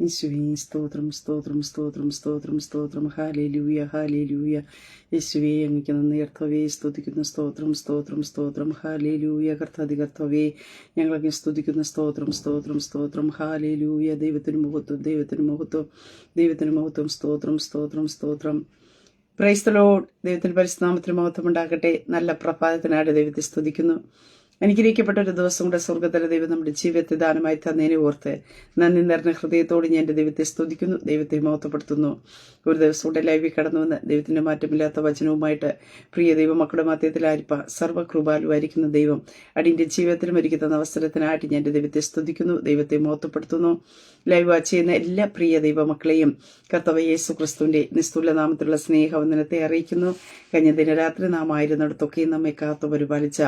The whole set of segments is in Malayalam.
യേശുവേ സ്തോത്രം സ്തോത്രം സ്തോത്രം സ്തോത്രം സ്തോത്രം ഹാലേലൂയ ഹാലേലൂയ. യേശുവേ അങ്ങയ്ക്ക് നന്ദി കർത്താവേ, സ്തുതിക്കുന്ന സ്തോത്രം സ്തോത്രം സ്തോത്രം ഹാലേലൂയ. കർത്താതി കർത്താവേ ഞങ്ങളങ്ങ് സ്തുതിക്കുന്ന സ്തോത്രം സ്തോത്രം സ്തോത്രം ഹാലേലൂയ. ദൈവത്തിന് മഹത്വം ദൈവത്തിന് മഹത്വം ദൈവത്തിന് മഹത്വം. സ്തോത്രം സ്തോത്രം സ്തോത്രം. Praise the Lord. ദൈവത്തിന്റെ പരിശുദ്ധനാമത്തിന് മഹത്വം ഉണ്ടാകട്ടെ. നല്ല പ്രഭാതത്തിനായിട്ട് ദൈവത്തെ സ്തുതിക്കുന്നു. അനുഗ്രഹിക്കപ്പെട്ട ഒരു ദിവസം കൂടെ സ്വർഗത്തിലെ ദൈവം നമ്മുടെ ജീവിതത്തെ ദാനമായി തന്നതിനെ ഓർത്ത് നന്ദി നിറഞ്ഞ ഹൃദയത്തോട് ഞാൻ എൻ്റെ ദൈവത്തെ സ്തുതിക്കുന്നു, ദൈവത്തെ മഹത്വപ്പെടുത്തുന്നു. ഒരു ദിവസം കൂടെ ലൈവിൽ കടന്നു വന്ന് ദൈവത്തിന്റെ മാറ്റമില്ലാത്ത വചനവുമായിട്ട് പ്രിയ ദൈവമക്കളുടെ മധ്യത്തിലായിരിപ്പ സർവ്വകൃപാലുവായിരിക്കുന്ന ദൈവം അടിയന്റെ ജീവിതത്തിലും ഒരുക്കുന്ന അവസരത്തിനായിട്ട് ഞാൻ എൻ്റെ ദൈവത്തെ സ്തുതിക്കുന്നു, ദൈവത്തെ മഹത്വപ്പെടുത്തുന്നു. ലൈവ് വാച്ച് ചെയ്യുന്ന എല്ലാ പ്രിയ ദൈവമക്കളെയും കർത്താവ് യേശു ക്രിസ്തുവിന്റെ നിസ്തുല നാമത്തിലുള്ള സ്നേഹവന്ദനത്തെ അറിയിക്കുന്നു. കഴിഞ്ഞ ദിനരാത്രി നാം ആയിരുന്നിടത്തൊക്കെയും നമ്മെ കാത്തു പരിപാലിച്ച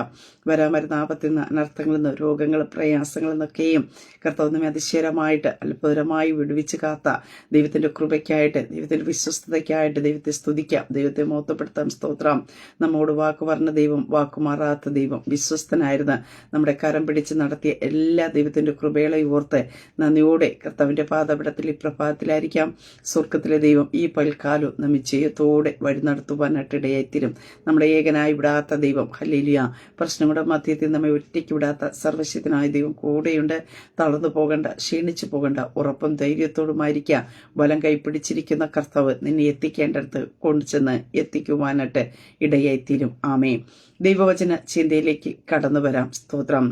വരാമരുന്ന ആപത്തിൽ നിന്ന്, അനർത്ഥങ്ങളിൽ നിന്ന്, രോഗങ്ങളും പ്രയാസങ്ങളിൽ നിന്നൊക്കെയും കർത്താവ് നമ്മെ അതിശയമായിട്ട് അത്ഭുതകരമായി വിടുവിച്ച് കാത്ത ദൈവത്തിന്റെ കൃപയ്ക്കായിട്ട്, ദൈവത്തിന്റെ വിശ്വസ്തതയ്ക്കായിട്ട് ദൈവത്തെ സ്തുതിക്കാം, ദൈവത്തെ മഹത്വപ്പെടുത്താം. സ്തോത്രം. നമ്മോട് വാക്ക് പറഞ്ഞ ദൈവം, വാക്കുമാറാത്ത ദൈവം, വിശ്വസ്തനായിരുന്ന നമ്മുടെ കരം പിടിച്ച് നടത്തിയ എല്ലാ ദൈവത്തിന്റെ കൃപകളെ ഓർത്ത് നന്ദിയോടെ കർത്താവിന്റെ പാദപീഠത്തിൽ ഈ പ്രഭാതത്തിലായിരിക്കാം. സ്വർഗത്തിലെ ദൈവം ഈ പൽക്കാലം നമ്മെ ജയത്തോടെ വഴി നടത്തുവാനായിട്ട് ഇടയായിത്തീരും. നമ്മുടെ ഏകനായി വിടാത്ത ദൈവം, ഹല്ലേലൂയ, പ്രശ്നങ്ങളുടെ മധ്യത്തിൽ നമ്മെ ഒറ്റയ്ക്ക് വിടാത്ത സർവശക്തനായ ദൈവം കൂടെയുണ്ട്. തളർന്നു പോകണ്ട, ക്ഷീണിച്ചു പോകണ്ട, ഉറപ്പും ധൈര്യത്തോടുമായിരിക്കുക. വലം കൈപ്പിടിച്ചിരിക്കുന്ന കർത്താവ് നിന്നെ എത്തിക്കേണ്ടടുത്ത് കൊണ്ടുചെന്ന് എത്തിക്കുവാനായിട്ട് ഇടയായിത്തീരും. ആമേൻ. ദൈവവചന ചിന്തയിലേക്ക് കടന്നു വരാം. സ്തോത്രം.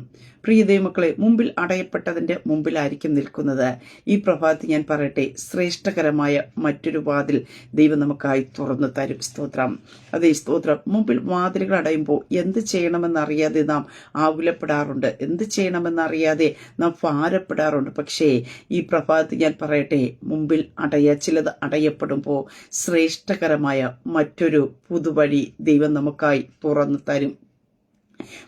പ്രിയ ദൈവമക്കളെ, മുമ്പിൽ അടയപ്പെട്ടതിന്റെ മുമ്പിലായിരിക്കും നിൽക്കുന്നത്. ഈ പ്രഭാതത്തിൽ ഞാൻ പറയട്ടെ, ശ്രേഷ്ഠകരമായ മറ്റൊരു വാതിൽ ദൈവം നമുക്കായി തുറന്നു തരും. സ്തോത്രം. അതേ സ്തോത്രം. മുമ്പിൽ വാതിലുകൾ അടയുമ്പോൾ എന്ത് ചെയ്യണമെന്നറിയാതെ നാം ആകുലപ്പെടാറുണ്ട്, എന്ത് ചെയ്യണമെന്നറിയാതെ നാം ഭാരപ്പെടാറുണ്ട്. പക്ഷേ ഈ പ്രഭാതത്തിൽ ഞാൻ പറയട്ടെ, മുമ്പിൽ ചിലത് അടയപ്പെടുമ്പോൾ ശ്രേഷ്ഠകരമായ മറ്റൊരു പുതുവഴി ദൈവം നമുക്കായി തുറന്നു തരും.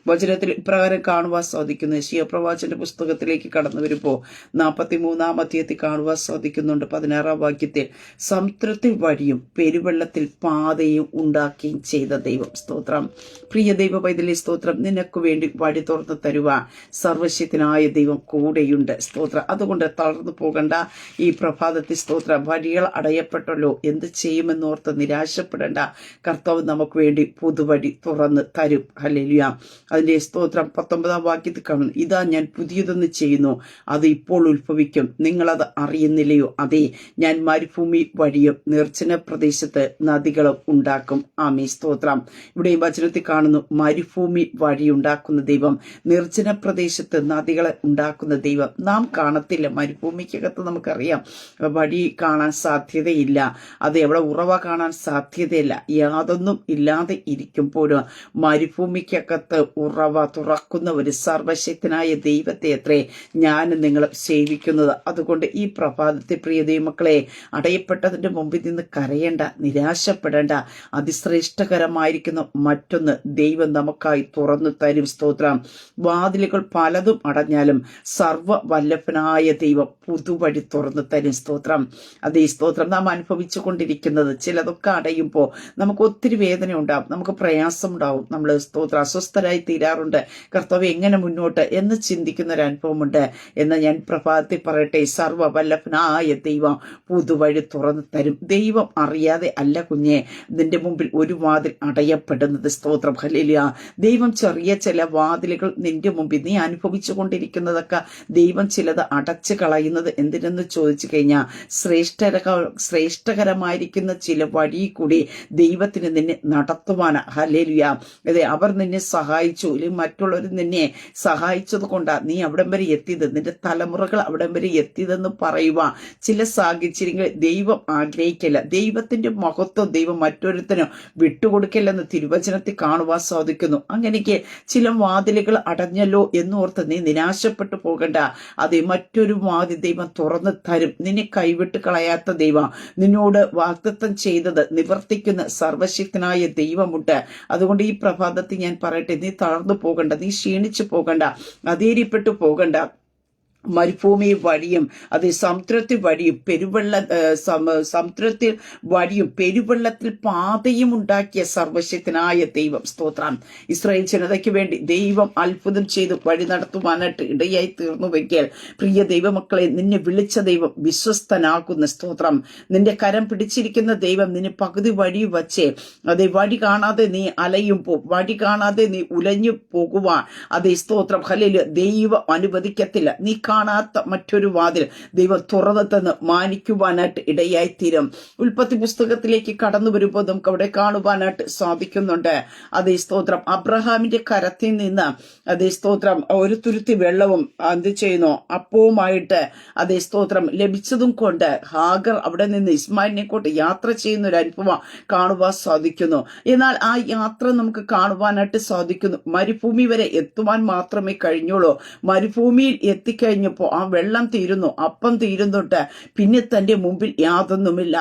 വചനത്തിൽ ഇപ്രകാരം കാണുവാൻ സാധിക്കുന്നു. യെശയ്യാ പ്രവാചകന്റെ പുസ്തകത്തിലേക്ക് കടന്നു വരുമ്പോൾ 43-ാം അധ്യായത്തിൽ കാണുവാൻ സാധിക്കുന്നുണ്ട്. 16-ാം വാക്യത്തിൽ, സമുദ്രത്തിൽ വഴിയും പെരുവെള്ളത്തിൽ പാതയും ഉണ്ടാക്കുകയും ചെയ്ത ദൈവം. സ്തോത്രം. പ്രിയ ദൈവ പൈതലേ, സ്തോത്രം. നിനക്ക് വേണ്ടി വഴി തുറന്നു തരുവാൻ സർവശക്തനായ ദൈവം കൂടെയുണ്ട്. സ്തോത്രം. അതുകൊണ്ട് തളർന്നു പോകണ്ട. ഈ പ്രഭാതത്തിൽ സ്തോത്രം. വഴികൾ അടയപ്പെട്ടല്ലോ, എന്ത് ചെയ്യുമെന്നോർത്ത് നിരാശപ്പെടേണ്ട. കർത്താവ് നമുക്ക് വേണ്ടി പുതുവഴി തുറന്ന് തരും. ഹല്ലേലൂയ. അതിന്റെ സ്തോത്രം 19-ാം വാക്യത്തിൽ കാണുന്നു. ഇതാ ഞാൻ പുതിയതൊന്ന് ചെയ്യുന്നു, അത് ഇപ്പോൾ ഉത്ഭവിക്കും, നിങ്ങളത് അറിയുന്നില്ലയോ? അതെ, ഞാൻ മരുഭൂമി വഴിയും നിർജ്ജന പ്രദേശത്ത് നദികളും ഉണ്ടാക്കും. ആമേൻ. സ്തോത്രം. ഇവിടെ ഈ വചനത്തിൽ കാണുന്നു, മരുഭൂമി വഴി ഉണ്ടാക്കുന്ന ദൈവം, നിർജ്ജന പ്രദേശത്ത് നദികളെ ഉണ്ടാക്കുന്ന ദൈവം. നാം കാണത്തില്ല. മരുഭൂമിക്കകത്ത് നമുക്കറിയാം വഴി കാണാൻ സാധ്യതയില്ല, അത് എവിടെ ഉറവ കാണാൻ സാധ്യതയില്ല. യാതൊന്നും ഇല്ലാതെ ഇരിക്കുമ്പോഴും മരുഭൂമിക്കകത്ത് ഉറവ തുറക്കുന്ന ഒരു സർവശക്തനായ ദൈവത്തെ അത്രേ ഞാൻ നിങ്ങൾ സേവിക്കുന്നത്. അതുകൊണ്ട് ഈ പ്രഭാതത്തിൽ പ്രിയ ദൈവമക്കളെ, അടയപ്പെട്ടതിന്റെ മുമ്പിൽ നിന്ന് കരയേണ്ട, നിരാശപ്പെടേണ്ട. അതിശ്രേഷ്ഠകരമായിരിക്കുന്ന മറ്റൊന്ന് ദൈവം നമുക്കായി തുറന്നു തരും. സ്തോത്രം. വാതിലുകൾ പലതും അടഞ്ഞാലും സർവ്വവല്ലഭനായ ദൈവം പുതുവഴി തുറന്നു തരും. സ്തോത്രം. അതേ സ്തോത്രം. നാം അനുഭവിച്ചു കൊണ്ടിരിക്കുന്നത് ചിലതൊക്കെ അടയുമ്പോൾ നമുക്ക് ഒത്തിരി വേദന ഉണ്ടാവും, നമുക്ക് പ്രയാസം ഉണ്ടാവും, നമ്മൾ സ്തോത്രം അസ്വസ്ഥരായി തീരാറുണ്ട്. കർത്താവ് എങ്ങനെ മുന്നോട്ട് എന്ന് ചിന്തിക്കുന്ന ഒരു അനുഭവമുണ്ട്. എന്ന് ഞാൻ പ്രഭാതത്തിൽ പറയട്ടെ, സർവ്വവല്ലഭനായ ദൈവം പുതുവഴി തുറന്നു തരും. ദൈവം അറിയാതെ അല്ല കുഞ്ഞെ നിന്റെ മുമ്പിൽ ഒരു വാതിൽ അടയപ്പെടുന്നത്. സ്തോത്രം. ഹല്ലേലൂയ. ദൈവം ചെറിയ ചില വാതിലുകൾ നിന്റെ മുമ്പിൽ നീ അനുഭവിച്ചു കൊണ്ടിരിക്കുന്നതൊക്കെ ദൈവം ചിലത് അടച്ചു കളയുന്നത് എന്തിനെന്ന് ചോദിച്ചു കഴിഞ്ഞാൽ, ശ്രേഷ്ഠകരമായിരിക്കുന്ന ചില വഴി കൂടി ദൈവത്തിന് നിന്നെ നടത്തുവാനാ. ഹല്ലേലൂയ. അതെ, അവർ നിന്നെ സഹായിച്ചു, അല്ലെങ്കിൽ മറ്റുള്ളവർ നിന്നെ സഹായിച്ചത് കൊണ്ടാ നീ അവിടം വരെ എത്തിയത്, നിന്റെ തലമുറകൾ അവിടം വരെ എത്തിയതെന്ന് പറയുക ചില സാഹചര്യങ്ങൾ ദൈവം ആഗ്രഹിക്കില്ല. ദൈവത്തിന്റെ മഹത്വം ദൈവം മറ്റൊരുത്തനും വിട്ടുകൊടുക്കില്ലെന്ന് തിരുവചനത്തിൽ കാണുവാൻ സാധിക്കുന്നു. അങ്ങനെയൊക്കെ ചില വാതിലുകൾ അടഞ്ഞല്ലോ എന്നോർത്ത് നീ നിരാശപ്പെട്ടു പോകണ്ട. അതേ, മറ്റൊരു വാതിൽ ദൈവം തുറന്നു തരും. നിന്നെ കൈവിട്ട് കളയാത്ത ദൈവം, നിന്നോട് വാഗ്ദത്തം ചെയ്തത് നിവർത്തിക്കുന്ന സർവശക്തനായ ദൈവമുണ്ട്. അതുകൊണ്ട് ഈ പ്രഭാതത്തിൽ ഞാൻ പറയട്ടെ, നീ തളർന്നു പോകണ്ട, നീ ക്ഷീണിച്ചു പോകണ്ട, അധൈര്യപ്പെട്ടു പോകണ്ട. മരുഭൂമി വഴിയും അതേ സമുദ്രത്തിൽ വഴിയും സമുദ്രത്തിൽ വഴിയും പെരുവെള്ളത്തിൽ പാതയും ഉണ്ടാക്കിയ സർവശക്തനായ ദൈവം. സ്തോത്രം. ഇസ്രായേൽ ജനതയ്ക്ക് വേണ്ടി ദൈവം അത്ഭുതം ചെയ്ത് വഴി നടത്തുവാനായിട്ട് ഇടയായി തീർന്നുവെങ്കിൽ പ്രിയ ദൈവമക്കളെ, നിന്നെ വിളിച്ച ദൈവം വിശ്വസ്തനാകുന്ന. സ്തോത്രം. നിന്റെ കരം പിടിച്ചിരിക്കുന്ന ദൈവം നിന്നെ പകുതി വഴി വച്ച് അതേ വഴി കാണാതെ നീ അലയുമ്പോൾ, വഴി കാണാതെ നീ ഉലഞ്ഞു പോകുവാൻ അതേ സ്തോത്രം ഹല്ലേലൂയ ദൈവം അനുവദിക്കത്തില്ല. നീ കാണാത്ത മറ്റൊരു വാതിൽ ദൈവം തുറന്നു തന്ന് മാനിക്കുവാനായിട്ട് ഇടയായിത്തീരും. ഉൽപ്പത്തി പുസ്തകത്തിലേക്ക് കടന്നു വരുമ്പോൾ നമുക്ക് അവിടെ കാണുവാനായിട്ട് സാധിക്കുന്നുണ്ട്. അതേ സ്തോത്രം അബ്രഹാമിന്റെ കരത്തിൽ നിന്ന് അതേ സ്തോത്രം ഒരു തുരുത്തി വെള്ളവും എന്ത് ചെയ്യുന്നു അപ്പവുമായിട്ട് അതേ സ്തോത്രം ലഭിച്ചതും കൊണ്ട് ഹാഗർ അവിടെ നിന്ന് ഇസ്മായിലിനെ കൊണ്ട് യാത്ര ചെയ്യുന്ന ഒരു അനുഭവം കാണുവാൻ സാധിക്കുന്നു. എന്നാൽ ആ യാത്ര നമുക്ക് കാണുവാനായിട്ട് സാധിക്കുന്നു. മരുഭൂമി വരെ എത്തുവാൻ മാത്രമേ കഴിഞ്ഞുള്ളൂ. മരുഭൂമിയിൽ എത്തിക്കഴിഞ്ഞപ്പോൾ ആ വെള്ളം തീരുന്നു, അപ്പം തീരുന്നുണ്ട്, പിന്നെ തന്റെ മുമ്പിൽ യാതൊന്നുമില്ല.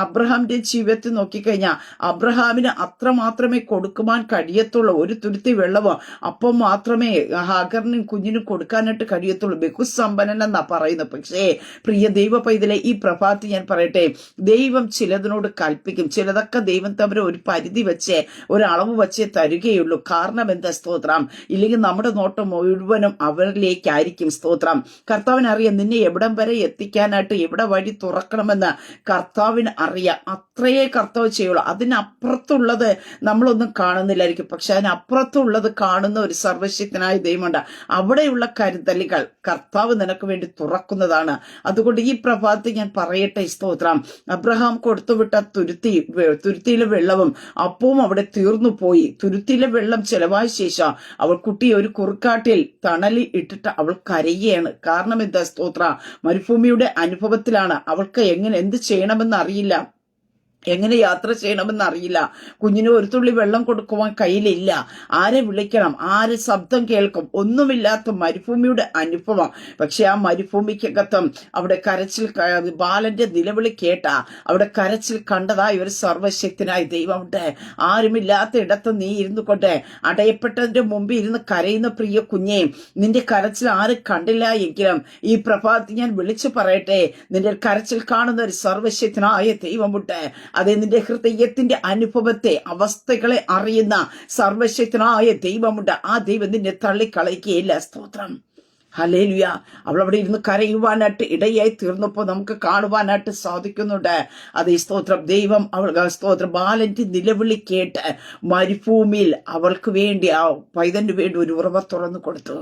അബ്രഹാമിന്റെ ജീവിതത്തിൽ നോക്കിക്കഴിഞ്ഞാൽ അബ്രഹാമിന് അത്ര മാത്രമേ കൊടുക്കുവാൻ കഴിയത്തുള്ളൂ. ഒരു തുരുത്തി വെള്ളവും അപ്പം മാത്രമേ ഹാഗറിനും കുഞ്ഞിനും കൊടുക്കാനായിട്ട് കഴിയത്തുള്ളൂ. ബഹുസമ്പന്നൻ എന്നാ പറയുന്നത്. പക്ഷേ പ്രിയ ദൈവ പൈതലെ, ഈ പ്രഭാതത്തിൽ ഞാൻ പറയട്ടെ, ദൈവം ചിലതിനോട് കൽപ്പിക്കും. ചിലതൊക്കെ ദൈവം തമ്മിൽ ഒരു പരിധി വെച്ച് ഒരളവ് വെച്ചേ തരുകയുള്ളൂ. കാരണം എന്താ? സ്തോത്രം. ഇല്ലെങ്കിൽ നമ്മുടെ നോട്ടം മുഴുവനും അവരിലേക്കായിരിക്കും. സ്തോത്രം. കർത്താവിനറിയാം നിന്നെ എവിടം വരെ എത്തിക്കാനായിട്ട് എവിടെ വഴി തുറക്കണമെന്ന് കർത്താവിന് അറിയാം. അത്രയേ കർത്താവ് ചെയ്യുള്ളൂ. അതിനപ്പുറത്തുള്ളത് നമ്മളൊന്നും കാണുന്നില്ലായിരിക്കും. പക്ഷെ അതിനപ്പുറത്തുള്ളത് കാണുന്ന ഒരു സർവശക്തനായ ദൈവമുണ്ട്. അവിടെയുള്ള കരുതലുകൾ കർത്താവ് നിനക്ക് വേണ്ടി തുറക്കുന്നതാണ്. അതുകൊണ്ട് ഈ പ്രഭാതത്തിൽ ഞാൻ പറയട്ടെ, സ്തോത്രം, അബ്രഹാം കൊടുത്തുവിട്ട തുരുത്തിയിലെ വെള്ളവും അപ്പവും അവിടെ തീർന്നു പോയി. തുരുത്തിയിലെ വെള്ളം ചെലവായ ശേഷം അവൾ കുട്ടിയെ ഒരു കുറുക്കാട്ടിൽ തണലി ഇട്ടിട്ട് അവൾ കരയുകയാണ്. കാരണം എന്താ? സ്തോത്ര മരുഭൂമിയുടെ അനുഭവത്തിലാണ്. അവൾക്ക് എന്ത് ചെയ്യണമെന്ന് അറിയില്ല, എങ്ങനെ യാത്ര ചെയ്യണമെന്ന് അറിയില്ല. കുഞ്ഞിന് ഒരു തുള്ളി വെള്ളം കൊടുക്കുവാൻ കയ്യിലില്ല. ആരെ വിളിക്കണം, ആരെ ശബ്ദം കേൾക്കും, ഒന്നുമില്ലാത്ത മരുഭൂമിയുടെ അനുഭവം. പക്ഷെ ആ മരുഭൂമിക്കകത്തും അവിടെ കരച്ചിൽ, ബാലന്റെ നിലവിളി കേട്ട അവിടെ കരച്ചിൽ കണ്ടതായി ഒരു സർവശക്തനായ ദൈവമുണ്ട്. ആരുമില്ലാത്ത ഇടത്ത് നീ ഇരുന്നു കൊണ്ട് അടയപ്പെട്ടതിന്റെ മുമ്പിൽ ഇരുന്ന് കരയുന്ന പ്രിയ കുഞ്ഞെ, നിന്റെ കരച്ചിൽ ആരും കണ്ടില്ല എങ്കിലും ഈ പ്രഭാതത്തിൽ ഞാൻ വിളിച്ചു പറയട്ടെ, നിന്റെ കരച്ചിൽ കാണുന്ന ഒരു സർവശക്തനായ ദൈവമുണ്ട്. അതേ നിന്റെ ഹൃദയത്തിന്റെ അനുഭവത്തെ, അവസ്ഥകളെ അറിയുന്ന സർവശക്തനായ ദൈവമുണ്ട്. ആ ദൈവം നിന്നെ തള്ളിക്കളയുകയില്ല. സ്തോത്രം. ഹല്ലേലൂയ. അവൾ അവിടെ ഇരുന്ന് കരയുവാനായിട്ട് ഇടയായി തീർന്നപ്പോൾ നമുക്ക് കാണുവാനായിട്ട് സാധിക്കുന്നുണ്ട്. അതേ സ്തോത്രം. ദൈവം സ്തോത്രം ബാലന്റെ നിലവിളി കേട്ട് മരുഭൂമിയിൽ അവൾക്ക് വേണ്ടി, ആ പൈതന് വേണ്ടി ഒരു ഉറവ തുറന്നു കൊടുത്തു.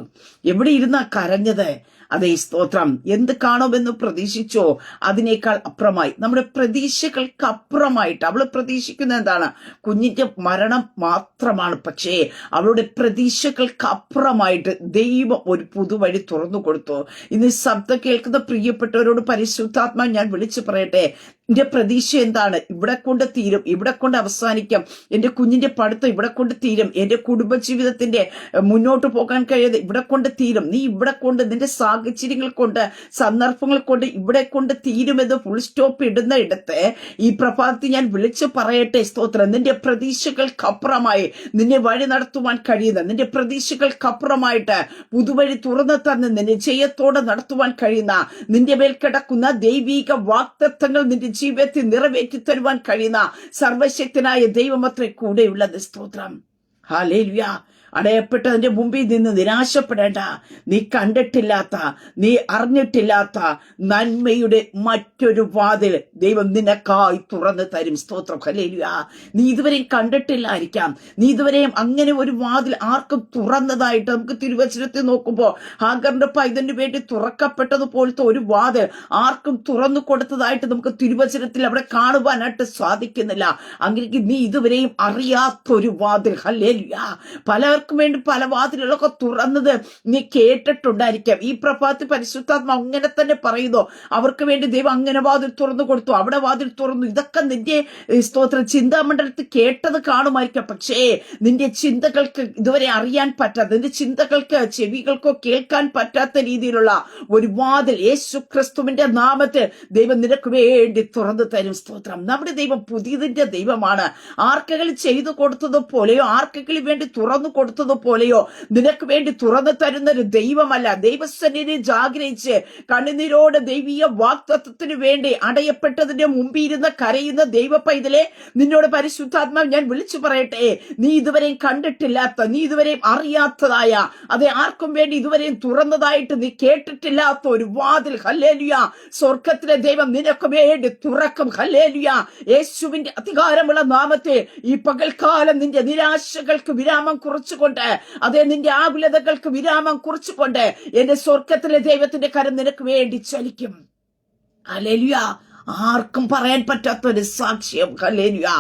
എവിടെ ഇരുന്നാ കരഞ്ഞത്? അതേ സ്തോത്രം. എന്ത് കാണുമെന്ന് പ്രതീക്ഷിച്ചോ അതിനേക്കാൾ അപ്പുറമായി, നമ്മുടെ പ്രതീക്ഷകൾക്ക് അപ്പുറമായിട്ട് അവൾ പ്രതീക്ഷിക്കുന്ന എന്താണ്? കുഞ്ഞിന്റെ മരണം മാത്രമാണ്. പക്ഷേ അവളുടെ പ്രതീക്ഷകൾക്ക് അപ്പുറമായിട്ട് ദൈവം ഒരു പുതുവഴി തുറന്നു കൊടുത്തു. ഇന്ന് ശബ്ദം കേൾക്കുന്ന പ്രിയപ്പെട്ടവരോട് പരിശുദ്ധാത്മാ ഞാൻ വിളിച്ചു പറയട്ടെ, എന്റെ പ്രതീക്ഷ എന്താണ്? ഇവിടെ കൊണ്ട് തീരും, ഇവിടെ കൊണ്ട് അവസാനിക്കും. എന്റെ കുഞ്ഞിന്റെ പഠിത്തം ഇവിടെ കൊണ്ട് തീരും. എന്റെ കുടുംബജീവിതത്തിന്റെ മുന്നോട്ട് പോകാൻ കഴിയാതെ ഇവിടെ കൊണ്ട് തീരും. നീ ഇവിടെ കൊണ്ട്, നിന്റെ സാഹചര്യങ്ങൾ കൊണ്ട്, സന്ദർഭങ്ങൾ കൊണ്ട് ഇവിടെ കൊണ്ട് തീരുമെന്ന് ഫുൾ സ്റ്റോപ്പ് ഇടുന്ന ഇടത്ത് ഈ പ്രഭാതത്തിൽ ഞാൻ വിളിച്ചു പറയട്ടെ, സ്തോത്രം, നിന്റെ പ്രതീക്ഷകൾക്കപ്പുറമായി നിന്നെ വഴി നടത്തുവാൻ കഴിയുന്ന, നിന്റെ പ്രതീക്ഷകൾക്കപ്പുറമായിട്ട് പുതുവഴി തുറന്നു തന്ന് നിന്നെ ജയത്തോടെ നടത്തുവാൻ കഴിയുന്ന, നിന്റെ മേൽ കിടക്കുന്ന ദൈവിക വാഗ്ദത്തങ്ങൾ നിന്റെ ജീവിതത്തിൽ നിറവേറ്റി തരുവാൻ കഴിയുന്ന സർവശക്തനായ ദൈവമത്രേ കൂടെയുള്ളത്. സ്തോത്രം. ഹല്ലേലൂയ. അടയപ്പെട്ടതിന്റെ മുമ്പിൽ നിന്ന് നിരാശപ്പെടേണ്ട. നീ കണ്ടിട്ടില്ലാത്ത, നീ അറിഞ്ഞിട്ടില്ലാത്ത നന്മയുടെ മറ്റൊരു വാതിൽ ദൈവം നിനക്കായി തുറന്നു തരും. സ്തോത്രം. ഹല്ലേലൂയ. നീ ഇതുവരെയും കണ്ടിട്ടില്ലായിരിക്കാം. നീ ഇതുവരെയും അങ്ങനെ ഒരു വാതിൽ ആർക്കും തുറന്നതായിട്ട് നമുക്ക് തിരുവചനത്തിൽ നോക്കുമ്പോൾ ഹാഗറിന്റെ പൈതന് വേണ്ടി തുറക്കപ്പെട്ടതുപോലത്തെ ഒരു വാതിൽ ആർക്കും തുറന്നു കൊടുത്തതായിട്ട് നമുക്ക് തിരുവചനത്തിൽ അവിടെ കാണുവാനായിട്ട് സാധിക്കുന്നില്ല. അങ്ങനെ നീ ഇതുവരെയും അറിയാത്തൊരു വാതിൽ. ഹല്ലേലൂയ. പലർക്കും വേണ്ടി പല വാതിലുകളൊക്കെ തുറന്നത് നീ കേട്ടിട്ടുണ്ടായിരിക്കാം. ഈ പ്രഭാതത്തിൽ പരിശുദ്ധാത്മ അങ്ങനെ തന്നെ പറയുന്നു. അവർക്ക് വേണ്ടി ദൈവം അങ്ങനെ വാതിൽ തുറന്നു കൊടുത്തു, അവിടെ വാതിൽ തുറന്നു. ഇതൊക്കെ നിന്റെ സ്തോത്രം ചിന്താമണ്ഡലത്തിൽ കേട്ടത് കാണുമായിരിക്കാം. പക്ഷേ നിന്റെ ചിന്തകൾക്ക് ഇതുവരെ അറിയാൻ പറ്റാത്ത, നിന്റെ ചിന്തകൾക്ക് ചെവികൾക്കോ കേൾക്കാൻ പറ്റാത്ത രീതിയിലുള്ള ഒരു വാതിൽ യേശു ക്രിസ്തുവിന്റെ നാമത്തിൽ ദൈവം നിനക്ക് വേണ്ടി തുറന്നു തരും. സ്തോത്രം. നമ്മുടെ ദൈവം പുതിയതിന്റെ ദൈവമാണ്. ആർക്കെങ്കിലും ചെയ്തു കൊടുത്തതുപോലെയോ ആർക്കെങ്കിലും വേണ്ടി തുറന്നു കൊടുത്തതുപോലെയോ നിനക്ക് വേണ്ടി തുറന്നു തരുന്നൊരു ദൈവമല്ല. ദൈവസന്നിധി ജാഗ്രഹിച്ച് കണ്ണുനീരോട് ദൈവീയ വാഗ്ദത്തത്തിനു വേണ്ടി അടയപ്പെട്ടതിന്റെ മുമ്പിരുന്ന് കരയുന്ന ദൈവ പൈതലെ, നിന്നോട് പരിശുദ്ധാത്മാവ് ഞാൻ വിളിച്ചു പറയട്ടെ, നീ ഇതുവരെയും കണ്ടിട്ടില്ലാത്ത, നീ ഇതുവരെയും അറിയാത്തതായ, അതെ ആർക്കും വേണ്ടി ഇതുവരെയും തുറന്നതായിട്ട് നീ കേട്ടിട്ടില്ലാത്ത ഒരു വാതിൽ, ഹല്ലേലൂയ, സ്വർഗത്തിലെ ദൈവം നിനക്ക് വേണ്ടി തുറക്കും. ഹല്ലേലൂയ. യേശുവിന്റെ അധികാരമുള്ള നാമത്തെ ഈ പകൽക്കാലം നിന്റെ നിരാശകൾക്ക് വിരാമം കുറിച്ചുകൊണ്ട്, അതേ നിന്റെ ആകുലതകൾക്ക് വിരാമം കുറിച്ചുകൊണ്ട് എന്റെ സ്വർഗത്തിലെ ദൈവത്തിന്റെ കരം നിനക്ക് വേണ്ടി ചലിക്കും. ഹല്ലേലൂയ. ആർക്കും പറയാൻ പറ്റാത്തൊരു സാക്ഷ്യം. ഹല്ലേലൂയ.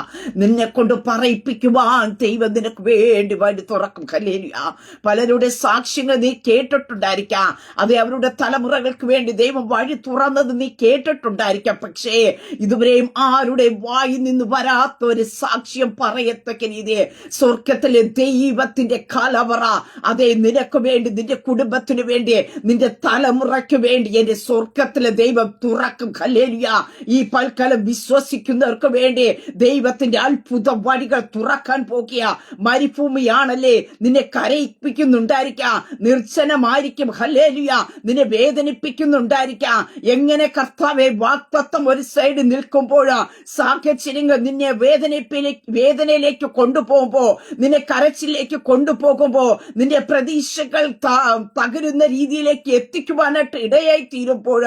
നിന്നെ കൊണ്ട് പറയിപ്പിക്കുവാൻ ദൈവം നിനക്ക് വേണ്ടി വഴി തുറക്കും. ഹല്ലേലൂയ. പലരുടെ സാക്ഷ്യങ്ങൾ നീ കേട്ടിട്ടുണ്ടായിരിക്കാം. അതെ, അവരുടെ തലമുറകൾക്ക് വേണ്ടി ദൈവം വഴി തുറന്നത് നീ കേട്ടിട്ടുണ്ടായിരിക്കാം. പക്ഷേ ഇതുവരെയും ആരുടെ വായിൽ നിന്ന് വരാത്ത ഒരു സാക്ഷ്യം പറയത്തക്ക രീതി സ്വർഗത്തിലെ ദൈവത്തിന്റെ കലവറ, അതെ നിനക്ക് വേണ്ടി, നിന്റെ കുടുംബത്തിന് വേണ്ടി, നിന്റെ തലമുറയ്ക്ക് വേണ്ടി എന്റെ സ്വർഗത്തിലെ ദൈവം തുറക്കും. ഹല്ലേലൂയ. ഈ പൽക്കാലം വിശ്വസിക്കുന്നവർക്ക് വേണ്ടി ദൈവത്തിന്റെ അത്ഭുത വഴികൾ തുറക്കാൻ പോകിയ മരുഭൂമിയാണല്ലേ, നിന്നെ കരയിപ്പിക്കുന്നുണ്ടായിരിക്കാം, നിർജ്ജനമായിരിക്കും. ഹല്ലേലൂയ. നിന്നെ വേദനിപ്പിക്കുന്നുണ്ടായിരിക്കാം. എങ്ങനെ കർത്താവെ, വാഗ്ദത്തം ഒരു സൈഡ് നിൽക്കുമ്പോൾ സാഹചര്യങ്ങൾ നിന്നെ വേദനയിലേക്ക് കൊണ്ടുപോകുമ്പോ, നിന്നെ കരച്ചിലേക്ക് കൊണ്ടുപോകുമ്പോ, നിന്റെ പ്രതീക്ഷകൾ തകരുന്ന രീതിയിലേക്ക് എത്തിക്കുവാനായിട്ട് ഇടയായി തീരുമ്പോൾ,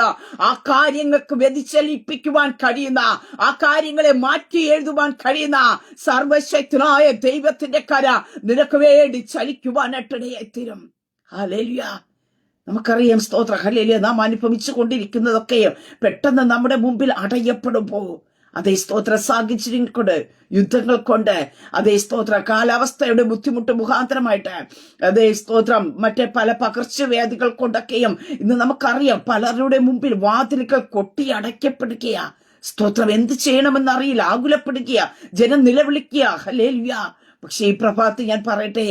ആ കാര്യങ്ങൾക്ക് വ്യതിചലിപ്പിക്കുവാൻ കഴിയുന്ന, ആ കാര്യങ്ങളെ മാറ്റി എഴുതുവാൻ കഴിയുന്ന സർവശക്തനായ ദൈവത്തിന്റെ കര നിനക്ക് വേണ്ടി ചലിക്കുവാനായിട്ട് ഇടയായി തീരും. ഹല്ലേലൂയ. നമുക്കറിയാം, സ്തോത്ര, ഹല്ലേലൂയ, നാം അനുഭവിച്ചു കൊണ്ടിരിക്കുന്നതൊക്കെയും പെട്ടെന്ന് നമ്മുടെ മുമ്പിൽ അടയപ്പെടുമ്പോ, അതേ സ്തോത്ര, സാഹചര്യം കൊണ്ട്, യുദ്ധങ്ങൾ കൊണ്ട്, അതേ സ്തോത്ര, കാലാവസ്ഥയുടെ ബുദ്ധിമുട്ട് മുഖാന്തരമായിട്ട്, അതേ സ്തോത്രം, മറ്റേ പല പകർച്ചവ്യാധികൾ കൊണ്ടൊക്കെയും ഇന്ന് നമുക്കറിയാം പലരുടെ മുമ്പിൽ വാതിലുകൾ കൊട്ടി അടയ്ക്കപ്പെടുകയാ. സ്തോത്രം, എന്ത് ചെയ്യണമെന്നറിയില്ല, ആകുലപ്പെടുകയാ, ജനം നിലവിളിക്കുക. ഹല്ലേലൂയ. പക്ഷെ ഈ പ്രഭാതത്തിൽ ഞാൻ പറയട്ടെ,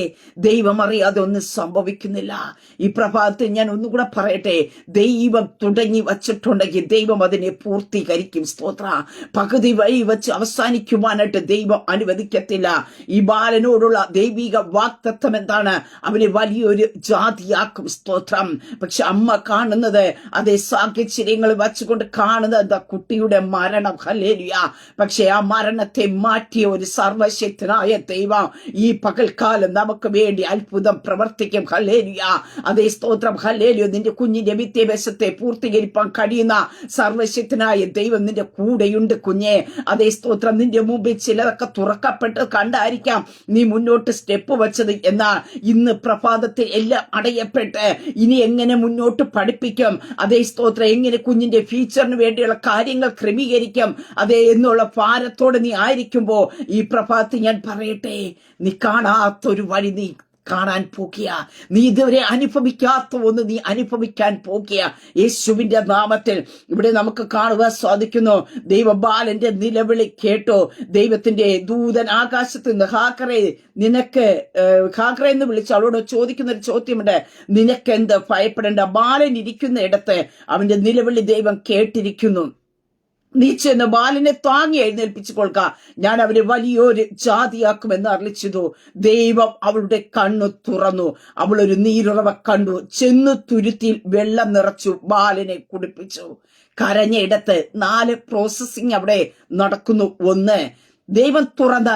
ദൈവം അറിയാതെ ഒന്നും സംഭവിക്കുന്നില്ല. ഈ പ്രഭാതത്തിൽ ഞാൻ ഒന്നുകൂടെ പറയട്ടെ, ദൈവം തുടങ്ങി വച്ചിട്ടുണ്ടെങ്കിൽ ദൈവം അതിനെ പൂർത്തീകരിക്കും. സ്തോത്ര. പകുതി വഴി വെച്ച് അവസാനിക്കുവാനായിട്ട് ദൈവം അനുവദിക്കത്തില്ല. ഈ ബാലനോടുള്ള ദൈവിക വാഗ്ദത്തം എന്താണ്? അവനെ വലിയൊരു ജാതിയാക്കും. സ്തോത്രം. പക്ഷെ അമ്മ കാണുന്നത്, അതേ സാഹചര്യങ്ങൾ വച്ചുകൊണ്ട് കാണുന്നത് എന്താ? കുട്ടിയുടെ മരണം. ഹല്ലേലൂയ. പക്ഷെ ആ മരണത്തെ മാറ്റിയ ഒരു സർവശക്തനായ ദൈവം ഈ പകൽക്കാലം നമുക്ക് വേണ്ടി അത്ഭുതം പ്രവർത്തിക്കും. ഹല്ലേലൂയ. അതേ സ്തോത്രം. ഹല്ലേലൂയ. നിന്റെ കുഞ്ഞിന്റെ വിദ്യാഭ്യാസത്തെ പൂർത്തീകരിക്കാൻ കഴിയുന്ന സർവശക്തനായ ദൈവം നിന്റെ കൂടെയുണ്ട് കുഞ്ഞെ. അതേ സ്തോത്രം. നിന്റെ മുമ്പിൽ ചിലതൊക്കെ തുറക്കപ്പെട്ട് കണ്ടായിരിക്കാം നീ മുന്നോട്ട് സ്റ്റെപ്പ് വെച്ചത്. എന്നാൽ ഇന്ന് പ്രഭാതത്തിൽ എല്ലാം അടയപ്പെട്ട് ഇനി എങ്ങനെ മുന്നോട്ട് പഠിപ്പിക്കും, അതേ സ്തോത്രം, എങ്ങനെ കുഞ്ഞിന്റെ ഫ്യൂച്ചറിന് വേണ്ടിയുള്ള കാര്യങ്ങൾ ക്രമീകരിക്കും, അതേ എന്നുള്ള ഭാരത്തോടെ നീ ആയിരിക്കുമ്പോ ഈ പ്രഭാതത്തിൽ ഞാൻ പറയട്ടെ, നീ കാണാത്തൊരു വഴി നീ കാണാൻ പോകിയ, നീ ഇതുവരെ അനുഭവിക്കാത്ത ഒന്ന് നീ അനുഭവിക്കാൻ പോകിയ. യേശുവിന്റെ നാമത്തിൽ ഇവിടെ നമുക്ക് കാണുവാൻ സാധിക്കുന്നു. ദൈവബാലന്റെ നിലവിളി കേട്ടോ. ദൈവത്തിന്റെ ദൂതൻ ആകാശത്ത് നിന്ന് ഹാക്കറെ നിനക്ക്, ഹാക്കറ എന്ന് വിളിച്ച് അവളോട് ചോദിക്കുന്ന ഒരു ചോദ്യമുണ്ട്, നിനക്കെന്ത് ഭയപ്പെടേണ്ട, ബാലൻ ഇരിക്കുന്ന ഇടത്ത് അവന്റെ നിലവിളി ദൈവം കേട്ടിരിക്കുന്നു. നീ ചെന്ന് ബാലനെ താങ്ങി എഴുന്നേൽപ്പിച്ചു കൊള്ളുക, ഞാൻ അവരെ വലിയൊരു ജാതിയാക്കുമെന്ന് അരുളിച്ചതു. ദൈവം അവളുടെ കണ്ണു തുറന്നു, അവൾ ഒരു നീരുറവ കണ്ടു, ചെന്നു തുരുത്തിയിൽ വെള്ളം നിറച്ചു, ബാലനെ കുടിപ്പിച്ചു. കരഞ്ഞ ഇടത്ത് 4 പ്രോസസ്സിംഗ് അവിടെ നടക്കുന്നു. 1, ദൈവം തുറന്ന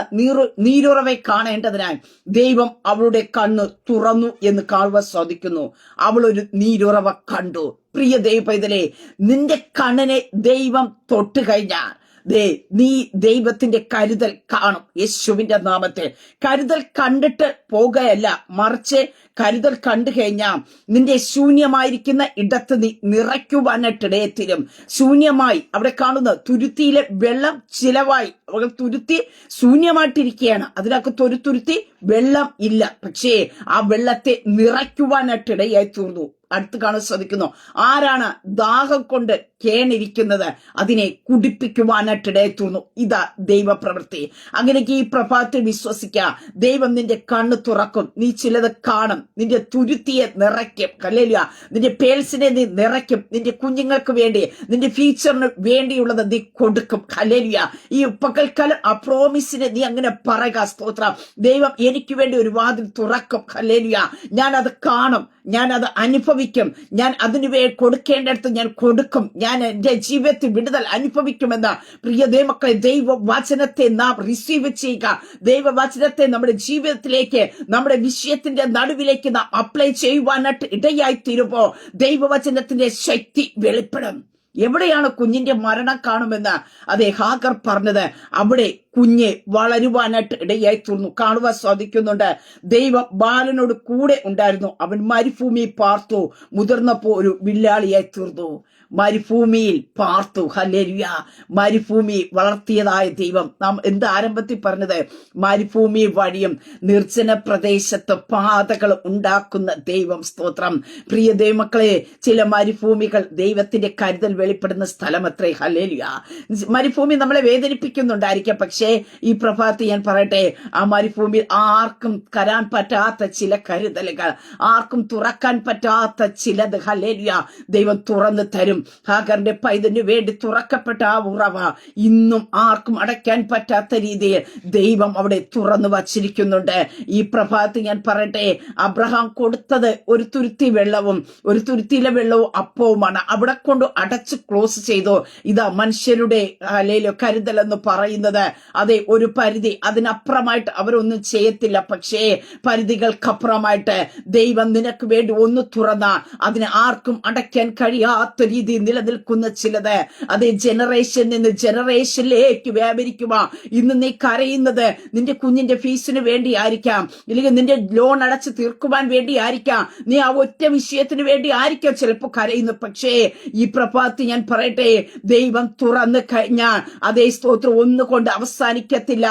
നീരുറവെ കാണേണ്ടതിനായി ദൈവം അവളുടെ കണ്ണ് തുറന്നു എന്ന് കാണുവാൻ സാധിക്കുന്നു. അവൾ ഒരു നീരുറവ കണ്ടു. പ്രിയ ദൈവപൈതലേ, നിന്റെ കണ്ണിനെ ദൈവം തൊട്ട് കഴിഞ്ഞാൽ നീ ദൈവത്തിന്റെ കരുതൽ കാണും. യേശുവിന്റെ നാമത്തിൽ കരുതൽ കണ്ടിട്ട് പോകുകയല്ല, മറിച്ച് കരുതൽ കണ്ടു കഴിഞ്ഞാൽ നിന്റെ ശൂന്യമായിരിക്കുന്ന ഇടത്ത് നീ നിറയ്ക്കുവാനായിട്ടിടയത്തിലും. ശൂന്യമായി അവിടെ കാണുന്ന തുരുത്തിയിലെ വെള്ളം ചിലവായി, തുരുത്തി ശൂന്യമായിട്ടിരിക്കുകയാണ്, അതിനകത്ത് ഒരു തുരുത്തി വെള്ളം ഇല്ല. പക്ഷേ ആ വെള്ളത്തെ നിറയ്ക്കുവാനായിട്ടിടയായി തീർന്നു. അടുത്ത് കാണാൻ സാധിക്കുന്നു, ആരാണ് ദാഹം കൊണ്ട് കേണിരിക്കുന്നത് അതിനെ കുടിപ്പിക്കുവാനായിട്ടിടയായി തീർന്നു. ഇതാ ദൈവപ്രവൃത്തി. അങ്ങനെയൊക്കെ ഈ പ്രഭാതത്തിൽ വിശ്വസിക്കുക, ദൈവം നിന്റെ കണ്ണ് തുറക്കും. നീ ചിലത് കാണും, നിന്റെ തുരുത്തിയെ നിറയ്ക്കും. ഹല്ലേലൂയ. നിന്റെ പേഴ്സിനെ നീ നിറയ്ക്കും. നിന്റെ കുഞ്ഞുങ്ങൾക്ക് വേണ്ടി, നിന്റെ ഫ്യൂച്ചറിന് വേണ്ടിയുള്ളത് നീ കൊടുക്കും. ഹല്ലേലൂയ. ഈ പകൽക്കാലം ആ പ്രോമിസിനെ നീ അങ്ങനെ പറയുക. സ്തോത്രം. ദൈവം എനിക്ക് വേണ്ടി ഒരു വാതിൽ തുറക്കും. ഹല്ലേലൂയ. ഞാൻ അത് കാണും, ഞാൻ അത് അനുഭവിക്കും, ഞാൻ അതിനു കൊടുക്കേണ്ടടുത്ത് ഞാൻ കൊടുക്കും, ഞാൻ എന്റെ ജീവിതത്തിൽ വിടുതൽ അനുഭവിക്കുമെന്ന് പ്രിയ ദൈവമക്കളെ, ദൈവവചനത്തെ നാം റിസീവ് ചെയ്യുക. ദൈവവചനത്തെ നമ്മുടെ ജീവിതത്തിലേക്ക്, നമ്മുടെ വിഷയത്തിന്റെ നടുവിലേക്ക് നാം അപ്ലൈ ചെയ്യുവാനായിട്ട് ഇടയായി തീരുമ്പോ ദൈവവചനത്തിന്റെ ശക്തി വെളിപ്പെടും. എവിടെയാണ് കുഞ്ഞിന്റെ മരണം കാണുമെന്ന് അതേ ഹാഗർ പറഞ്ഞത്, അവിടെ കുഞ്ഞ് വളരുവാനായിട്ട് ഇടയായി തീർന്നു. കാണുവാൻ സാധിക്കുന്നുണ്ട്. ദൈവം ബാലനോട് കൂടെ ഉണ്ടായിരുന്നു. അവൻ മരുഭൂമി പാർത്തു, മുതിർന്നപ്പോ ഒരു വില്ലാളിയായി തീർന്നു. മരുഭൂമിയിൽ പാർത്തു. ഹല്ലേലൂയ. മരുഭൂമി വളർത്തിയതായ ദൈവം. നാം എന്ത് ആരംഭത്തിൽ പറഞ്ഞത്, മരുഭൂമി വഴിയും നിർജ്ജന പ്രദേശത്ത് പാതകൾ ഉണ്ടാക്കുന്ന ദൈവം. സ്തോത്രം. പ്രിയ ദൈവമക്കളെ, ചില മരുഭൂമികൾ ദൈവത്തിന്റെ കരുതൽ വെളിപ്പെടുന്ന സ്ഥലമത്രേ. ഹല്ലേലൂയ. മരുഭൂമി നമ്മളെ വേദനിപ്പിക്കുന്നുണ്ടായിരിക്കാം. പക്ഷേ ഈ പ്രഭാതത്തിൽ ഞാൻ പറയട്ടെ, ആ മരുഭൂമിയിൽ ആർക്കും കരാൻ പറ്റാത്ത ചില കരുതലുകൾ, ആർക്കും തുറക്കാൻ പറ്റാത്ത ചിലത് ഹല്ലേലൂയ ദൈവം തുറന്നു തരും. ഹാഗറിന്റെ പൈതലിന് വേണ്ടി തുറക്കപ്പെട്ട ആ ഉറവ ഇന്നും ആർക്കും അടയ്ക്കാൻ പറ്റാത്ത രീതിയിൽ ദൈവം അവിടെ തുറന്നു വച്ചിരിക്കുന്നുണ്ട്. ഈ പ്രഭാതത്തിൽ ഞാൻ പറയട്ടെ, അബ്രഹാം കൊടുത്തത് ഒരു തുരുത്തി വെള്ളവും, ഒരു തുരുത്തിയിലെ വെള്ളവും അപ്പവുമാണ്. അവിടെ കൊണ്ട് അടച്ച് ക്ലോസ് ചെയ്തു. ഇതാ മനുഷ്യരുടെ കരുതൽ എന്ന് പറയുന്നത്. അതെ, ഒരു പരിധി, അതിനപ്പുറമായിട്ട് അവരൊന്നും ചെയ്യത്തില്ല. പക്ഷേ പരിധികൾക്കപ്പുറമായിട്ട് ദൈവം നിനക്ക് വേണ്ടി ഒന്ന് തുറന്ന, അതിനെ ആർക്കും അടയ്ക്കാൻ കഴിയാത്ത രീതിയിൽ നിലനിൽക്കുന്ന ചിലത് അതേ ജനറേഷനിൽ നിന്ന് ജനറേഷനിലേക്ക് വ്യാപരിക്കുക. ഇന്ന് നീ കരയുന്നത് നിന്റെ കുഞ്ഞിന്റെ ഫീസിന് വേണ്ടി ആയിരിക്കാം, ഇല്ലെങ്കിൽ നിന്റെ ലോൺ അടച്ച് തീർക്കുവാൻ വേണ്ടി ആയിരിക്കാം, നീ ആ ഒറ്റ വിഷയത്തിന് വേണ്ടി ആയിരിക്കാം ചിലപ്പോൾ കരയുന്നു. പക്ഷേ ഈ പ്രഭാതത്തിൽ ഞാൻ പറയട്ടെ, ദൈവം തുറന്നു കഴിഞ്ഞാൽ അതേ സ്തോത്രം ഒന്നുകൊണ്ട് അവസാനിക്കത്തില്ല.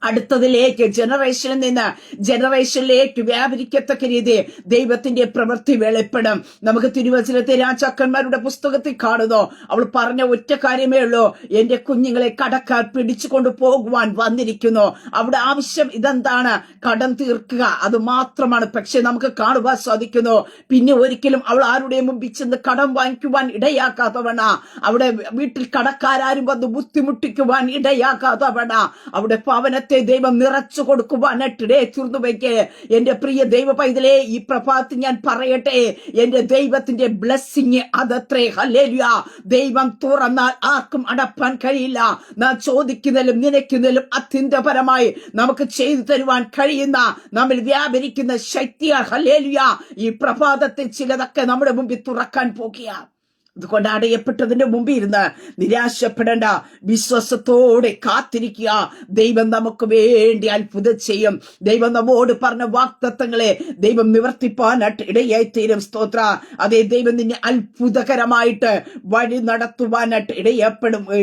അടുത്തതിലേക്ക്, ജനറേഷനിൽ നിന്ന് ജനറേഷനിലേക്ക് വ്യാപരിക്കത്തക്ക രീതി ദൈവത്തിന്റെ പ്രവൃത്തി വെളിപ്പെടും. നമുക്ക് തിരുവചനത്തെ രാജാക്കന്മാരുടെ പുസ്തകത്തിൽ കാണുന്നു. അവൾ പറഞ്ഞ ഒറ്റ കാര്യമേ ഉള്ളൂ, എന്റെ കുഞ്ഞുങ്ങളെ കടക്കാർ പിടിച്ചു കൊണ്ടുപോകുവാൻ വന്നിരിക്കുന്നു. അവിടെ ആവശ്യം ഇതെന്താണ്? കടം തീർക്കുക, അത് മാത്രമാണ്. പക്ഷെ നമുക്ക് കാണുവാൻ സാധിക്കുന്നു, പിന്നെ ഒരിക്കലും അവൾ ആരുടെയും മുമ്പിൽ ചെന്ന് കടം വാങ്ങിക്കുവാൻ ഇടയാക്കാത്തവണ, അവിടെ വീട്ടിൽ കടക്കാരും വന്ന് ബുദ്ധിമുട്ടിക്കുവാൻ ഇടയാക്കാത്തവണ അവിടെ ഭവനത്തെ ദൈവം നിറച്ചു കൊടുക്കുവാനായിട്ടിടേ തീർന്നുവെക്ക്. എന്റെ പ്രിയ ദൈവ പൈതലേ, ഈ പ്രഭാതത്തിൽ ഞാൻ പറയട്ടെ, എന്റെ ദൈവത്തിന്റെ ബ്ലെസ്സിങ് അതത്രേ. ഹല്ലേലൂയ. ദൈവം തുറന്നാൽ ആർക്കും അടപ്പാൻ കഴിയില്ല. നാം ചോദിക്കുന്നതിലും നിനയ്ക്കുന്നതിലും അത്യന്തപരമായി നമുക്ക് ചെയ്തു തരുവാൻ കഴിയുന്ന, നമ്മിൽ വ്യാപരിക്കുന്ന ശക്തിയാ. ഹല്ലേലൂയ. ഈ പ്രഭാതത്തിൽ ചിലതൊക്കെ നമ്മുടെ മുമ്പിൽ തുറക്കാൻ പോകുക. അതുകൊണ്ട് അടയപ്പെട്ടതിന്റെ മുമ്പിൽ ഇരുന്ന് നിരാശപ്പെടേണ്ട, വിശ്വാസത്തോടെ കാത്തിരിക്കുക. ദൈവം നമുക്ക് വേണ്ടി അത്ഭുതം ചെയ്യും. ദൈവം നമ്മോട് പറഞ്ഞ വാഗ്ദത്തങ്ങളെ ദൈവം നിവർത്തിപ്പാനായിട്ട് ഇടയായി തീരും. സ്തോത്ര. അതേ, ദൈവം നിന്നെ അത്ഭുതകരമായിട്ട് വഴി നടത്തുവാനായിട്ട്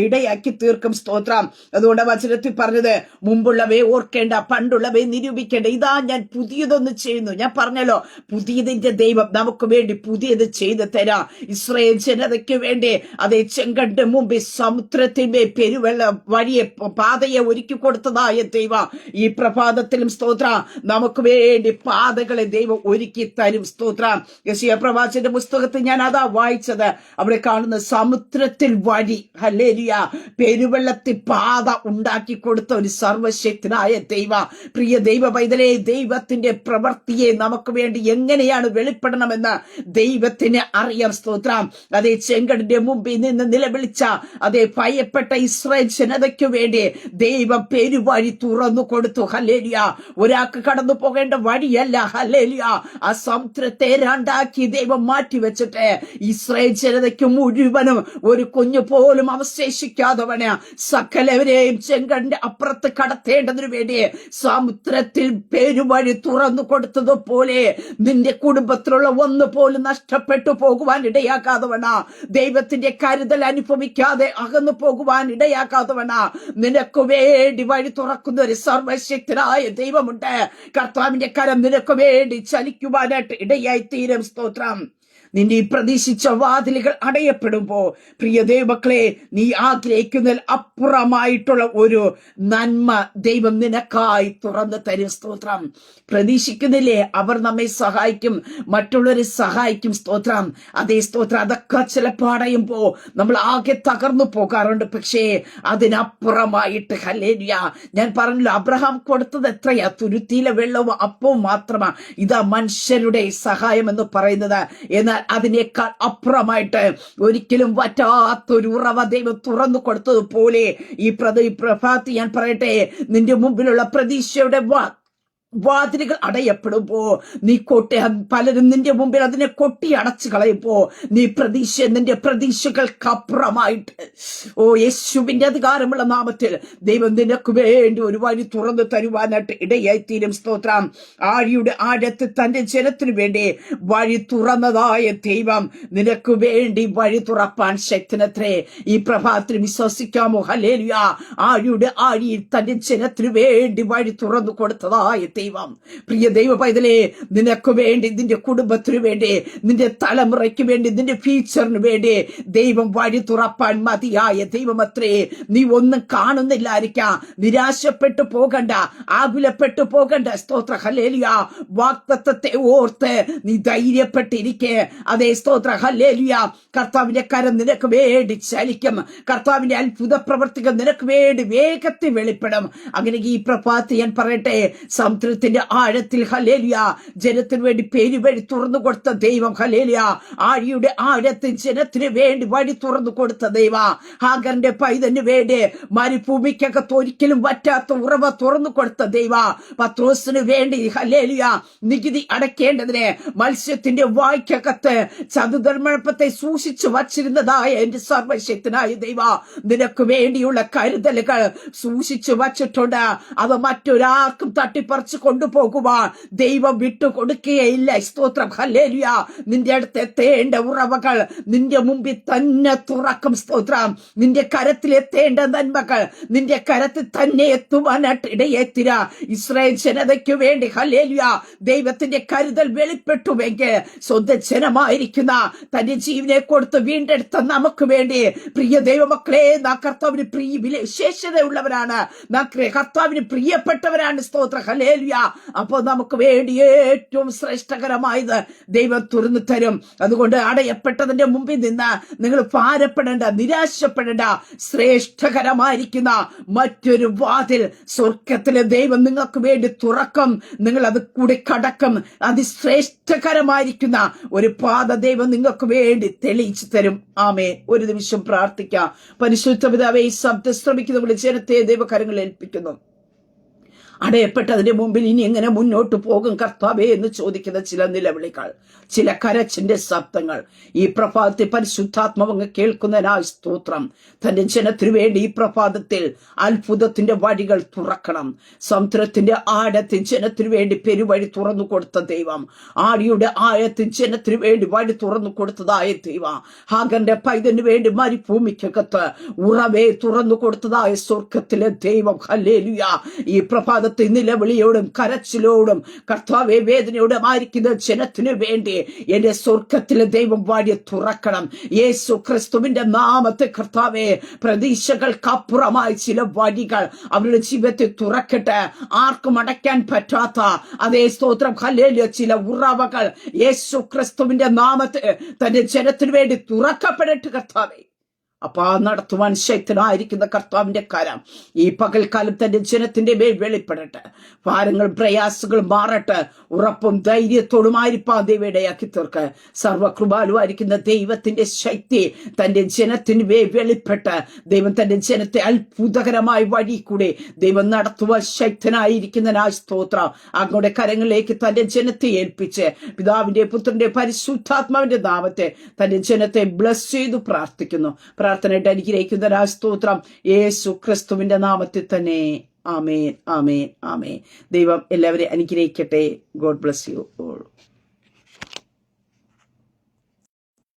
ഇടയാക്കി തീർക്കും. സ്തോത്രം. അതുകൊണ്ട് വചനത്തിൽ പറഞ്ഞത്, മുമ്പുള്ളവയെ ഓർക്കേണ്ട, പണ്ടുള്ളവയെ നിരൂപിക്കേണ്ട, ഇതാ ഞാൻ പുതിയതൊന്ന് ചെയ്യുന്നു. ഞാൻ പറഞ്ഞല്ലോ, പുതിയതിന്റെ ദൈവം നമുക്ക് വേണ്ടി പുതിയത് ചെയ്തു തരാം. ഇസ്രായേൽ ജനതയ്ക്ക് വേണ്ടി അതേ ചെങ്കടലിന്റെ മുമ്പിൽ സമുദ്രത്തിന്റെ പെരുവെള്ള വഴിയെ പാതയെ ഒരുക്കി കൊടുത്തതായ ദൈവം ഈ പ്രഭാതത്തിലും സ്തോത്ര നമുക്ക് വേണ്ടി പാതകളെ ദൈവം ഒരുക്കി തരും. സ്തോത്ര. യെശയ്യാ പ്രവാചകന്റെ പുസ്തകത്തിൽ ഞാൻ അതാ വായിച്ചത്. അവിടെ കാണുന്ന സമുദ്രത്തിൽ വഴി, ഹല്ലേലൂയ, പെരുവെള്ളത്തിൽ പാത ഉണ്ടാക്കി കൊടുത്ത ഒരു സർവശക്തനായ ദൈവ. പ്രിയ ദൈവ പൈതലേ, ദൈവത്തിന്റെ പ്രവൃത്തിയെ നമുക്ക് വേണ്ടി എങ്ങനെയാണ് വെളിപ്പെടണമെന്ന് ദൈവത്തിന് അറിയാം. സ്തോത്രം. അതേ ചെങ്കടലിന്റെ മുമ്പിൽ നിന്ന് നിലവിളിച്ച അതേ ഭയപ്പെട്ട ഇസ്രായേൽ ജനതയ്ക്ക് വേണ്ടി ദൈവം പെരുവഴി തുറന്നു കൊടുത്തു. ഹല്ലേലൂയ. ഒരാൾക്ക് കടന്നു പോകേണ്ട വഴിയല്ല. ഹല്ലേലൂയ. ആ സമുദ്രത്തെ രണ്ടാക്കി ദൈവം മാറ്റിവെച്ചിട്ട് ഇസ്രായേൽ ജനതയ്ക്ക് മുഴുവനും ഒരു കുഞ്ഞു പോലും അവശേഷിക്കാതവന് സകലവരെയും ചെങ്കടലിന്റെ അപ്പുറത്ത് കടത്തേണ്ടതിനു വേണ്ടി സമുദ്രത്തിൽ പെരുവഴി തുറന്നു കൊടുത്തതുപോലെ നിന്റെ കുടുംബത്തിലുള്ള ഒന്ന് പോലും നഷ്ടപ്പെട്ടു പോകുവാൻ ഇടയാക്കാതവണ, ദൈവത്തിന്റെ കരുതൽ അനുഭവിക്കാതെ അകന്നു പോകുവാൻ ഇടയാക്കാത്തവണ നിനക്ക് വേണ്ടി വഴി തുറക്കുന്ന ഒരു സർവശക്തനായ ദൈവമുണ്ട്. കർത്താവിന്റെ കരം നിനക്ക് വേണ്ടി ചലിക്കുവാനായിട്ട് ഇടയായി തീരും. സ്തോത്രം. നിന്റെ ഈ പ്രതീക്ഷിച്ച വാതിലുകൾ അടയപ്പെടുമ്പോ പ്രിയ ദൈവമക്കളെ, നീ ആഗ്രഹിക്കുന്നതിൽ അപ്പുറമായിട്ടുള്ള ഒരു നന്മ ദൈവം നിനക്കായി തുറന്നു തരും. സ്തോത്രം. പ്രതീക്ഷിക്കുന്നില്ലേ അവർ നമ്മെ സഹായിക്കും, മറ്റുള്ളവരെ സഹായിക്കും. സ്തോത്രം. അതേ സ്തോത്രം. അതൊക്കെ ചിലപ്പോൾ അടയുമ്പോ നമ്മൾ ആകെ തകർന്നു പോകാറുണ്ട്. പക്ഷേ അതിനപ്പുറമായിട്ട് ഹല്ലേലൂയ, ഞാൻ പറഞ്ഞല്ലോ, അബ്രഹാം കൊടുത്തത് എത്രയാ? തുരുത്തിയിലെ വെള്ളവും അപ്പവും മാത്രമാ. ഇതാ മനുഷ്യരുടെ സഹായം എന്ന് പറയുന്നത്. എന്നാൽ അതിനേക്കാൾ അപ്പുറമായിട്ട് ഒരിക്കലും വറ്റാത്തൊരു ഉറവ ദൈവം തുറന്നു കൊടുത്തതുപോലെ ഈ പ്രഭാതി ഞാൻ പറയട്ടെ, നിന്റെ മുമ്പിലുള്ള പ്രതീക്ഷയുടെ വാതിലുകൾ അടയപ്പെടുമ്പോ നീ പലരും നിന്റെ മുമ്പിൽ അതിനെ കൊട്ടി അടച്ചു കളയുമ്പോ നിന്റെ പ്രതീക്ഷകൾക്കപ്പുറമായിട്ട് യേശുവിന്റെ അധികാരമുള്ള നാമത്തിൽ ദൈവം നിനക്ക് വേണ്ടി ഒരു വഴി തുറന്നു തരുവാനായിട്ട് ഇടയായിത്തീരും. സ്തോത്രം. ആഴിയുടെ ആഴത്തിൽ തന്റെ ജനത്തിനു വേണ്ടി വഴി തുറന്നതായ ദൈവം നിനക്ക് വേണ്ടി വഴി തുറപ്പാൻ ശക്തനത്രേ. ഈ പ്രഭാതത്തിൽ വിശ്വസിക്കാമോ? ഹല്ലേലൂയ. ആഴിയുടെ ആഴിയിൽ തന്റെ ജനത്തിനു വേണ്ടി വഴി തുറന്നു കൊടുത്തതായ ദൈവം. പ്രിയ ദൈവ പൈതലേ, നിനക്ക് വേണ്ടി, നിന്റെ കുടുംബത്തിനു വേണ്ടി, നിന്റെ തലമുറയ്ക്ക് വേണ്ടി, നിന്റെ ഫ്യൂച്ചറിന് വേണ്ടി ദൈവം വഴി തുറപ്പാൻ മതിയായ ദൈവമത്രേ. നീ ഒന്നും കാണുന്നില്ലായിരിക്കാം. നിരാശപ്പെട്ടു പോകണ്ട, ആകുലപ്പെട്ടു പോകണ്ട. സ്തോത്ര. ഹല്ലേലൂയ. വാഗ്ദത്തത്തെ ഓർത്ത് നീ ധൈര്യപ്പെട്ടിരിക്കെ. അതേ സ്തോത്ര. ഹല്ലേലൂയ. കർത്താവിന്റെ കരം നിനക്ക് വേണ്ടി ചലിക്കും. കർത്താവിന്റെ അത്ഭുത പ്രവർത്തികൾ നിനക്ക് വേണ്ടി വേഗത്തിൽ വെളിപ്പെടും. അങ്ങനെ ഈ പ്രഭാതത്തിൽ ഞാൻ പറയട്ടെ, സമുദ്രത്തിന്റെ ആഴത്തിൽ ഹല്ലേലൂയ ജനത്തിന് വേണ്ടി പേരുവഴി തുറന്നു കൊടുത്ത ദൈവം. ഹല്ലേലൂയ. ആഴിയുടെ ആഴത്തിൽ ജനത്തിന് വേണ്ടി വഴി തുറന്നു കൊടുത്ത ദൈവ. ഹാഗറിന്റെ പൈതന് വേണ്ടി മരുഭൂമിക്കകത്ത് ഒരിക്കലും വറ്റാത്ത ഉറവ തുറന്നു കൊടുത്ത ദൈവ. പത്രോസിന് വേണ്ടി ഹല്ലേലൂയ നികുതി അടയ്ക്കേണ്ടതിന് മത്സ്യത്തിന്റെ വായ്ക്കകത്ത് ചതുധർമ്മത്തെ സൂക്ഷിച്ചു വച്ചിരുന്നതായ എന്റെ സർവശക്തനായ ദൈവ, നിനക്ക് വേണ്ടിയുള്ള കരുതലുകൾ സൂക്ഷിച്ചു വച്ചിട്ടുണ്ട്. അവ മറ്റൊരാൾക്കും തട്ടിപ്പറിച്ച് കൊണ്ടുപോകുവാൻ ദൈവം വിട്ടുകൊടുക്കുകയില്ല. സ്തോത്രം. ഹല്ലേലൂയ. നിന്റെ അടുത്ത് എത്തേണ്ട ഉറവകൾ നിന്റെ മുമ്പിൽ തന്നെ തുറക്കും. സ്തോത്രം. നിന്റെ കരത്തിലെത്തേണ്ട നന്മകൾ നിന്റെ കരത്തിൽ തന്നെ എത്തുവാനായിട്ട് ഇടയെത്തിര. ഇസ്രായേൽ ജനതയ്ക്ക് വേണ്ടി ഹല്ലേലൂയ ദൈവത്തിന്റെ കരുതൽ വെളിപ്പെട്ടുവെങ്കിൽ സ്വന്തം ജനമായിരിക്കുന്ന തന്റെ ജീവനെ കൊടുത്ത് വീണ്ടെടുത്ത നമുക്ക് വേണ്ടി പ്രിയ ദൈവമക്കളെ, കർത്താവിന് വിശേഷതയുള്ളവരാണ്, കർത്താവിന് പ്രിയപ്പെട്ടവരാണ്. സ്തോത്ര. ഹല്ലേലൂയ. അപ്പോൾ നമുക്ക് വേണ്ടി ഏറ്റവും ശ്രേഷ്ഠകരമായത് ദൈവം തുറന്നു തരും. അതുകൊണ്ട് അടയപ്പെട്ടതിന്റെ മുമ്പിൽ നിന്ന് നിങ്ങൾ ഭാരപ്പെടേണ്ട, നിരാശപ്പെടേണ്ട. ശ്രേഷ്ഠകരമായിരിക്കുന്ന മറ്റൊരു വാതിൽ സ്വർഗത്തിലെ ദൈവം നിങ്ങൾക്ക് വേണ്ടി തുറക്കും. നിങ്ങൾ അത് കൂടി കടക്കും. അതിശ്രേഷ്ഠകരമായിരിക്കുന്ന ഒരു പാത ദൈവം നിങ്ങൾക്ക് വേണ്ടി തെളിയിച്ചു തരും. ആമേൻ. ഒരു നിമിഷം പ്രാർത്ഥിക്കാം. പരിശുദ്ധ പിതാവേ, ഈ ശബ്ദം ശ്രമിക്കുന്ന ജനത്തെ ദൈവകരങ്ങളിൽ ഏൽപ്പിക്കുന്നു. അടയപ്പെട്ടതിന്റെ മുമ്പിൽ ഇനി എങ്ങനെ മുന്നോട്ട് പോകും കർത്താവേ എന്ന് ചോദിക്കുന്ന ചില നിലവിളികൾ, ചില കരച്ചിന്റെ ശബ്ദങ്ങൾ ഈ പ്രഭാതത്തിൽ പരിശുദ്ധാത്മാവങ്ങ് കേൾക്കുന്നതിനായി സ്തോത്രം. തന്റെ ജനത്തിനു വേണ്ടി ഈ പ്രഭാതത്തിൽ അത്ഭുതത്തിന്റെ വഴികൾ തുറക്കണം. സമുദ്രത്തിന്റെ ആഴത്തിൽ ജനത്തിനു വേണ്ടി പെരുവഴി തുറന്നു കൊടുത്ത ദൈവം, ആഴിയുടെ ആഴത്തിൽ ജനത്തിനു വേണ്ടി വഴി തുറന്നു കൊടുത്തതായ ദൈവം, ഹാഗറിന്റെ പൈതന് വേണ്ടി മരുഭൂമിക്കകത്ത് ഉറവേ തുറന്നു കൊടുത്തതായ സ്വർഗത്തിലെ ദൈവം. ഹല്ലേലൂയ. ഈ പ്രഭാത നിലവിളിയോടും കരച്ചിലോടും കർത്താവേ വേദനയോടും ആയിരിക്കുന്ന ജനത്തിനു വേണ്ടി എന്റെ സ്വർഗത്തിലെ ദൈവം വഴി തുറക്കണം. യേശു ക്രിസ്തുവിന്റെ നാമത്തെ കർത്താവേ, പ്രതീക്ഷകൾക്കപ്പുറമായി ചില വഴികൾ അവരുടെ ജീവിതത്തിൽ തുറക്കട്ടെ. ആർക്കും അടയ്ക്കാൻ പറ്റാത്ത അതേ സ്തോത്രം ഹല്ലേലൂയ ചില ഉറവകൾ യേശു ക്രിസ്തുവിന്റെ നാമത്തെ തന്റെ ജനത്തിനു വേണ്ടി തുറക്കപ്പെടട്ടെ കർത്താവേ. അപ്പൊ നടത്തുവാൻ ശക്തനായിരിക്കുന്ന കർത്താവിന്റെ കരം ഈ പകൽക്കാലം തന്റെ ജനത്തിന്റെ മേൽ വെളിപ്പെടട്ടെ. ഭാരങ്ങളും പ്രയാസങ്ങളും മാറട്ടെ. ഉറപ്പും ധൈര്യത്തോടുമായിരിക്കാൻ ദൈവയിടയാക്കി തീർക്ക്. സർവകൃപാലുവായിരിക്കുന്ന ദൈവത്തിന്റെ ശക്തി തന്റെ ജനത്തിന് മേൽ വെളിപ്പെട്ട് ദൈവം തന്റെ ജനത്തെ അത്ഭുതകരമായ വഴി കൂടെ ദൈവം നടത്തുവാൻ ശക്തനായിരിക്കുന്നതിനായി സ്തോത്രം. അങ്ങയുടെ കരങ്ങളിലേക്ക് തന്റെ ജനത്തെ ഏൽപ്പിച്ച് പിതാവിന്റെ പുത്രന്റെ പരിശുദ്ധാത്മാവിന്റെ നാമത്തെ തന്റെ ജനത്തെ ബ്ലസ് ചെയ്തു പ്രാർത്ഥിക്കുന്നു. പ്രാർത്ഥനയായിട്ട് അനുഗ്രഹിക്കുന്ന സ്തോത്രം യേശു ക്രിസ്തുവിന്റെ നാമത്തിൽ തന്നെ. ആമേൻ, ആമേൻ, ആമേൻ. ദൈവം എല്ലാവരെയും അനുഗ്രഹിക്കട്ടെ. God bless you all.